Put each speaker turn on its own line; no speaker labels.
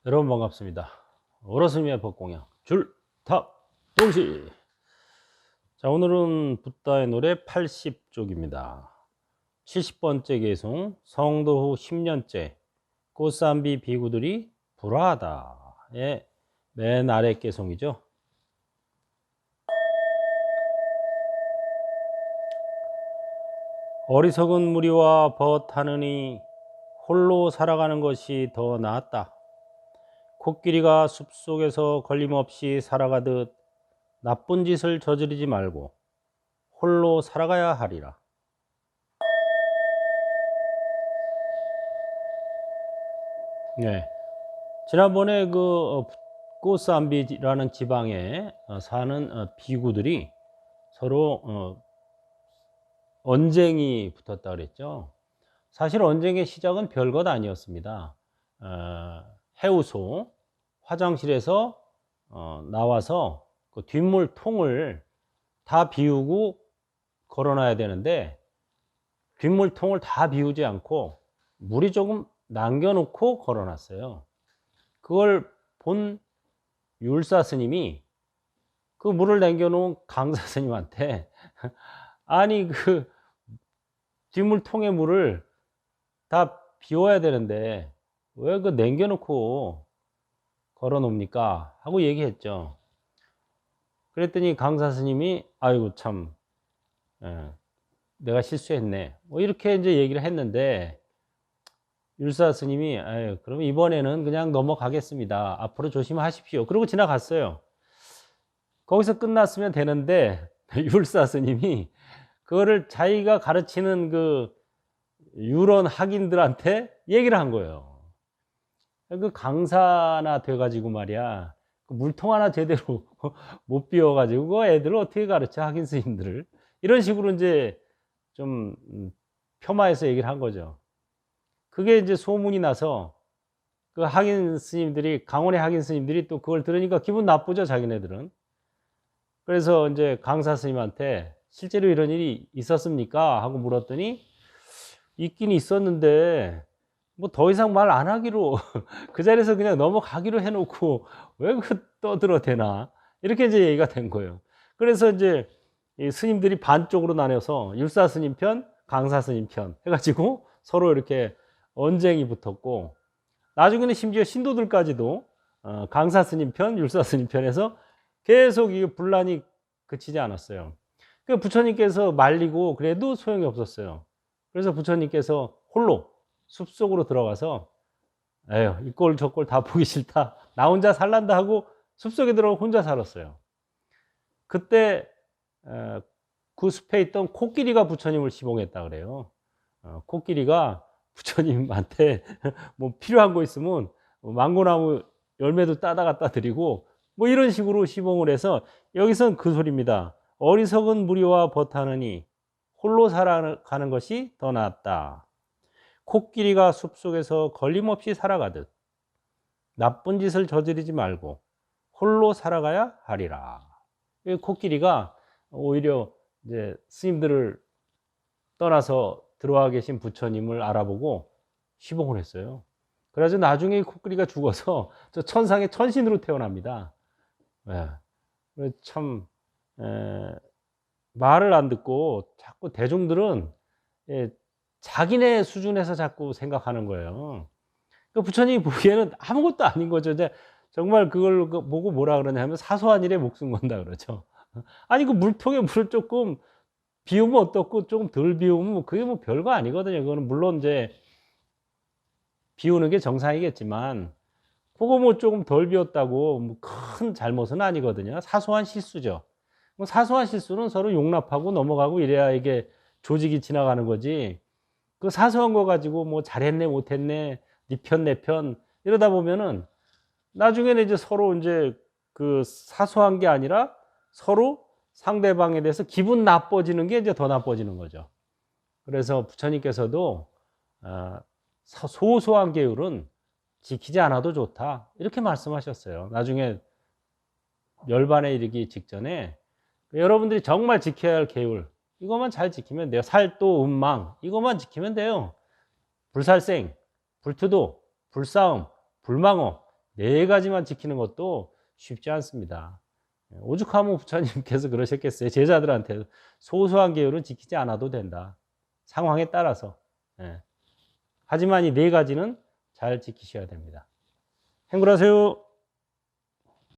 여러분 반갑습니다. 어르스님의 법공양 줄탑동시. 자, 오늘은 붓다의 노래 80쪽입니다. 70번째 개송 성도 후 10년째 꽃삼비 비구들이 불화하다의 맨 아래 개송이죠. 어리석은 무리와 벗하느니 홀로 살아가는 것이 더 나았다. 코끼리가 숲속에서 걸림없이 살아가듯 나쁜 짓을 저지르지 말고 홀로 살아가야 하리라. 네. 지난번에 꽃삼비라는 지방에 사는 비구들이 서로 언쟁이 붙었다 그랬죠. 사실 언쟁의 시작은 별것 아니었습니다. 해우소 화장실에서 나와서 그 뒷물 통을 다 비우고 걸어놔야 되는데 뒷물 통을 다 비우지 않고 물이 조금 남겨놓고 걸어놨어요. 그걸 본 율사 스님이 그 물을 남겨놓은 강사 스님한테 아니 그 뒷물 통의 물을 다 비워야 되는데 왜 그 남겨놓고 걸어 놓습니까? 하고 얘기했죠. 그랬더니 강사 스님이 아이고 참 내가 실수했네 뭐 이렇게 이제 얘기를 했는데 율사 스님이 아유 그럼 이번에는 그냥 넘어가겠습니다. 앞으로 조심하십시오. 그러고 지나갔어요. 거기서 끝났으면 되는데 율사 스님이 그거를 자기가 가르치는 그 유론 학인들한테 얘기를 한 거예요. 그 강사나 돼가지고 말이야 그 물통 하나 제대로 못 비워가지고 그 애들을 어떻게 가르쳐, 학인 스님들을. 이런 식으로 이제 좀 폄하해서 얘기를 한 거죠. 그게 이제 소문이 나서 그 학인 스님들이, 강원의 학인 스님들이 또 그걸 들으니까 기분 나쁘죠, 자기네들은. 그래서 이제 강사 스님한테 실제로 이런 일이 있었습니까? 하고 물었더니 있긴 있었는데 뭐 더 이상 말 안 하기로 그 자리에서 그냥 넘어가기로 해놓고 왜 그 떠들어 대나, 이렇게 이제 얘기가 된 거예요. 그래서 이제 이 스님들이 반쪽으로 나눠서 율사 스님 편, 강사 스님 편 해가지고 서로 이렇게 언쟁이 붙었고, 나중에는 심지어 신도들까지도 강사 스님 편, 율사 스님 편에서 계속 이 분란이 그치지 않았어요. 그 부처님께서 말리고 그래도 소용이 없었어요. 그래서 부처님께서 홀로 숲속으로 들어가서 에휴 이 꼴 저 꼴 다 보기 싫다, 나 혼자 살란다 하고 숲속에 들어가 혼자 살았어요. 그때 그 숲에 있던 코끼리가 부처님을 시봉했다 그래요. 코끼리가 부처님한테 뭐 필요한 거 있으면 망고나무 열매도 따다 갖다 드리고 뭐 이런 식으로 시봉을 해서, 여기서는 그 소리입니다. 어리석은 무리와 벗하느니 홀로 살아가는 것이 더 낫다. 코끼리가 숲속에서 걸림없이 살아가듯 나쁜 짓을 저지르지 말고 홀로 살아가야 하리라. 코끼리가 오히려 이제 스님들을 떠나서 들어와 계신 부처님을 알아보고 시봉을 했어요. 그래서 나중에 코끼리가 죽어서 저 천상의 천신으로 태어납니다. 참 말을 안 듣고 자꾸 대중들은 자기네 수준에서 자꾸 생각하는 거예요. 그 부처님이 보기에는 아무것도 아닌 거죠. 이제 정말 그걸 보고 뭐라 그러냐면 사소한 일에 목숨 건다 그러죠. 아니 그 물통에 물을 조금 비우면 어떻고 조금 덜 비우면 그게 뭐 별거 아니거든요. 그거는 물론 이제 비우는 게 정상이겠지만 그거 뭐 조금 덜 비웠다고 뭐 큰 잘못은 아니거든요. 사소한 실수죠. 뭐 사소한 실수는 서로 용납하고 넘어가고 이래야 이게 조직이 지나가는 거지. 그 사소한 거 가지고 뭐 잘했네 못했네 네 편 내 편 이러다 보면은 나중에는 이제 서로 이제 그 사소한 게 아니라 서로 상대방에 대해서 기분 나빠지는 게 이제 더 나빠지는 거죠. 그래서 부처님께서도 소소한 계율은 지키지 않아도 좋다 이렇게 말씀하셨어요. 나중에 멸반에 이르기 직전에 여러분들이 정말 지켜야 할 계율 이것만 잘 지키면 돼요. 살도 음망 이것만 지키면 돼요. 불살생, 불투도, 불싸움, 불망어 네 가지만 지키는 것도 쉽지 않습니다. 오죽하면 부처님께서 그러셨겠어요. 제자들한테 소소한 계율은 지키지 않아도 된다. 상황에 따라서. 예. 하지만 이 네 가지는 잘 지키셔야 됩니다. 행글하세요.